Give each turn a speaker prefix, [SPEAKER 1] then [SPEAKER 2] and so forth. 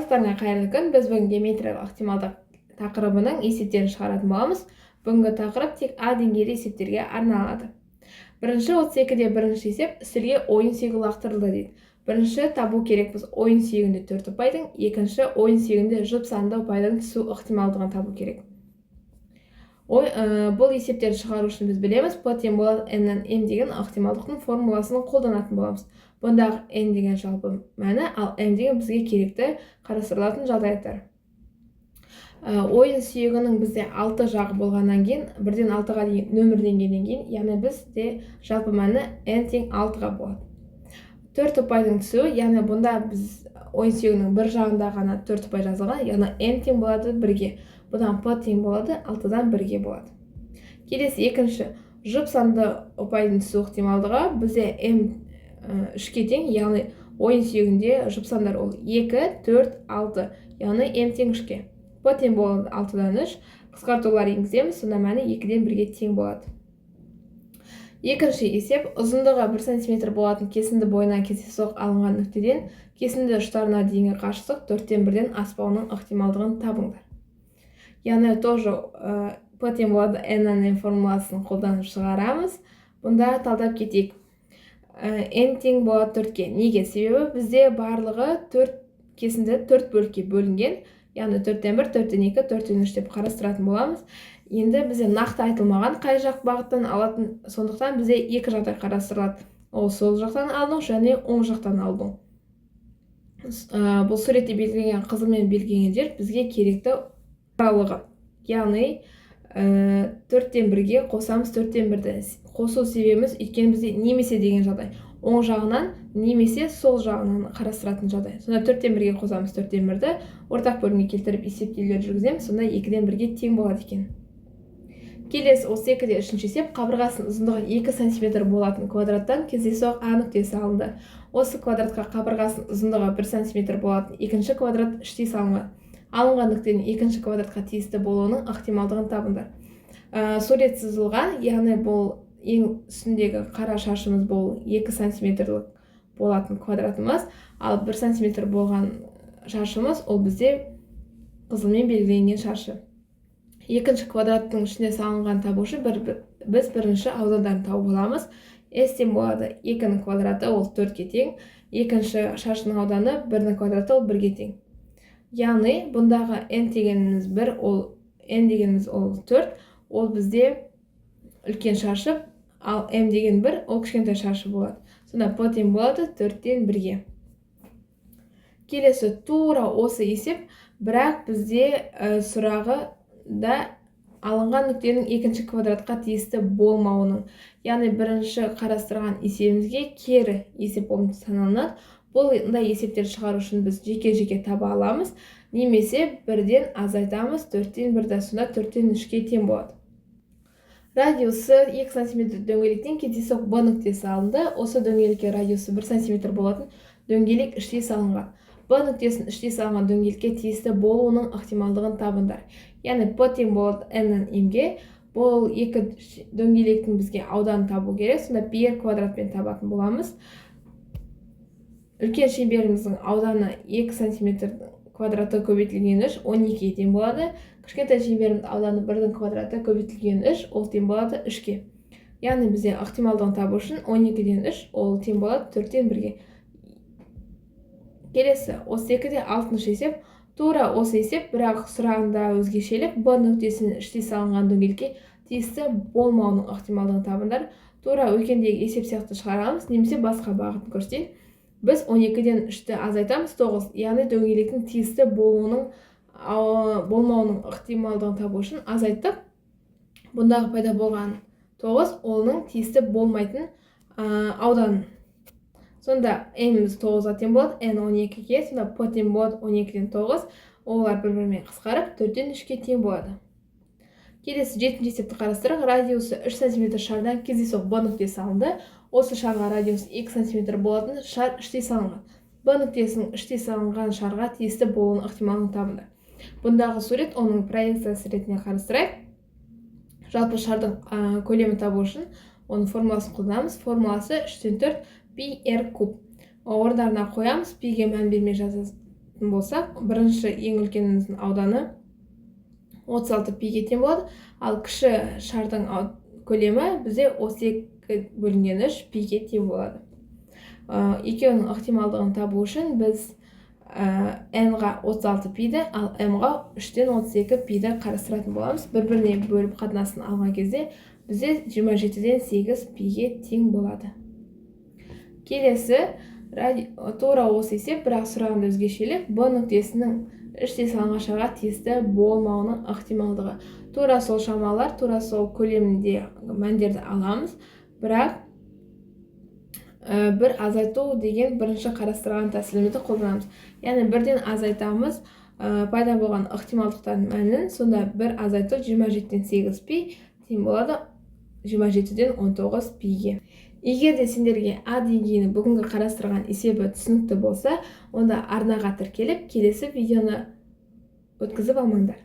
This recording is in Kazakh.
[SPEAKER 1] Барлықтарыңа қайырлы күн. Біз бүгін геометриялық ықтималдық тақырыбының есептерін шығаратын боламыз. Бүгінгі тақырып тек А деңгейлі есептерге арналады. Бірінші 32-де бірінші есеп үстелге ойын сүйегі лақтырылды дейді. Бірінші табу керекпіз ойын сүйегінде 4 ұпайдың, екінші ойын сүйегінде жұп санды ұпайдың түсу ықтималдығын табу керек. Бұл есептерді шығару үшін біз білеміз, P тең болады n-нен m деген ықтималдықтың формуласын қолданатын боламыз. Бұндағы n деген жалпы мәні, ал m деген бізге керекті қарастырылатын жағдаяттар. Ойын сүйегінің бізде 6 жағы болғаннан кейін, 1-ден 6-ға дейін нөмірленгеннен кейін, яғни бізде жалпы мәні n тең 6-ға болады. 4 ұпайдың түсуі, яғни бұнда біз ойын сүйегінің бір жағында ғана 4 ұпай жазылған, яғни n тең болады 1-ге. Бұдан P тең болады 6-дан 1-ге болады. Келесі екінші, жұп санды ұпайдың түсу ықтималдығы бізде m 3-ке тең, яғни ойын сүйегінде жұп сандар ол 2, 4, 6, яғни m тең 3-ке. P тең болады 6-дан 3, қысқартулар енгіземіз, сонда мәні 2-ден 1-ге тең болады. Екінші есеп, ұзындығы 1 см болатын кесінді бойынан кездейсоқ алынған нүктеден кесінді ұштарына дейінгі қашықтық 4-тен 1-ден аспауының ықтималдығын табыңдар. Яғни тоже P тең болады n-нен формуласын қолданып шығарамыз. Бұнда талдап кетейік. N тең болады 4-ке. Неге? Себебі бізде барлығы 4 кесінді 4 бөлікке бөлінген. Яғни 4-тен 1, 4-тен 2, 4-тен 3 деп қарастыратын боламыз. Енді бізде нақты айтылмаған қай жақ бағыттан алатын, сондықтан бізде екі жағдай қарастырылады. Ол сол жақтан алыну және оң жақтан алыну. Бұл суретте белгіленген қызылмен белгіленген жер бізге керекті аралығы. Яғни 4-тен 1-ге қосамыз, 4-тен 1-ді қосу себебіміз өйткені бізде немесе деген жағдай. Оң жағынан немесе сол жағынан қарастыратын жағдай. Сонда 4-тен 1-ге қосамыз, 4-тен 1-ді ортақ бөлімге келтіріп есептеулер жүргіземіз, сонда 2-ден 1-ге тең болады екен. Келесі 32-де үшінші есеп, қабырғасының ұзындығы 2 см болатын квадраттан кездейсоқ А нүктесі алынды. Осы квадратқа қабырғасының ұзындығы 1 см болатын екінші квадрат іштей салынған. Алынған нүктенің екінші квадратқа тиісті болуының ықтималдығын табыңдар. Сурет сызылған, яғни бұл ең үстіндегі қара шаршымыз бұл 2 см болатын квадратымыз, ал 1 см болған шаршымыз ол бізде қызылмен белгіленген шаршы. Екінші квадраттың ішіне салынған табу үшін біз бірінші аудандарын тауып аламыз. S тең болады 2-нің квадраты ол 4-ке тең, екінші шаршының ауданы 1-нің квадраты ол 1-ге тең. Яғни бұндағы n дегеніміз 1, n дегеніміз ол 4, ол бізде үлкен шаршы, ал m деген 1, ол кішкентай шаршы болады. Сонда P тең болады 4-тен 1-ге. Келесі тура осы есеп, бірақ бізде сұрағы да алынған нүктенің екінші квадратқа тиісті болмауының, яғни бірінші қарастырған есебімізге кері есеп болып саналынады. Бұл есептерді шығару үшін біз жеке-жеке таба аламыз, немесе 1-ден азайтамыз, 4-тен 1-ді, сонда 4-тен 3-ке тең болады. Радиусы 2 см дөңгелектен кездейсоқ Б нүктесі алынды. Осы дөңгелекке радиусы 1 см болатын дөңгелек іштей салынған. Б нүктесінің іштей салынған дөңгелекке тиісті болуының ықтималдығын табыңдар. Яғни P тең болады n-нен m-ге. Бұл екі дөңгелектің бізге ауданын табу керек. Сонда πr квадратпен табатын боламыз. Үлкен шеңберіміздің ауданы 2 см квадраты көбейтілген 3, 12-ге тең болады. Кішкентай шеңберіміздің ауданы 1-дің квадраты көбейтілген 3, ол тең болады 3-ке. Яғни бізде ықтималдығын табу үшін 12-ден 3, ол тең болады 4-тен 1-ге. Келесі 32-де 6-шы есеп. Тура осы есеп, бірақ сұрағында өзгешелік, Б нүктесінің іштей салынған дөңгелекке тиісті болмауының ықтималдығын табыңдар. Тура өткендегі есеп сияқты шығарамыз, немесе басқа бағытын көрсетейін. Біз 12-ден 3-ті азайтамыз, 9, яғни дөңгелектің тиісті болмауының ықтималдығын табу үшін азайттық. Бұндағы пайда болған 9, оның тиісті болмайтын ауданын. Сонда n-іміз 9-ға тең болады, n 12-ге, сонда P тең болады 12-ден 9, олар бір-бірімен қысқарып 4-тен 3-ке тең болады. Келесі 7-ші есепті қарастырайық. Радиусы 3 см шардан кездейсоқ Б нүктесі алынды. Осы шарға радиусы 2 см болатын шар іштей салынған. Б нүктесінің іштей салынған шарға тиісті болуының ықтималдығын табыңдар. Бұндағы сурет оның проекциясы ретінде қарастырайық. Жалпы шардың көлемін табу үшін оның формуласын қолданамыз. Формуласы 3-тен 4 πr куб. Орындарына қоямыз, пиге мән бермей болсақ, бірінші ең үлкеніміздің ауданы 36 пиге тең болады, ал кіші шардың көлемі бізде 32 бөлінген 3 пиге тең болады. Екеуінің ықтималдығын табу үшін біз n-ға 36 пиді, ал m-ға 3-тен 32 пиді қарастыратын боламыз. Бір-біріне бөліп қатынасын алған кезде бізде 27-ден 8 пиге тең болады. Келесі тура осы есеп, бірақ сұрағында өзгешелік. Б нүктесінің іштей салғашаға тиісті болмауының ықтималдығы. Тура сол шамалар, тура сол көлемінде мәндерді аламыз, бірақ бір азайту деген бірінші қарастырған тәсілімізді қолданамыз. Яғни бірден азайтамыз пайда болған ықтималдықтардың мәнін, сонда бір азайту 27-ден 8 пи тең болады 27-ден 19 пиге. Егер де сендерге А деңгейінің бүгінгі қарастырған есебі түсінікті болса, онда арнаға тіркеліп, келесі видеоны өткізіп алмаңдар.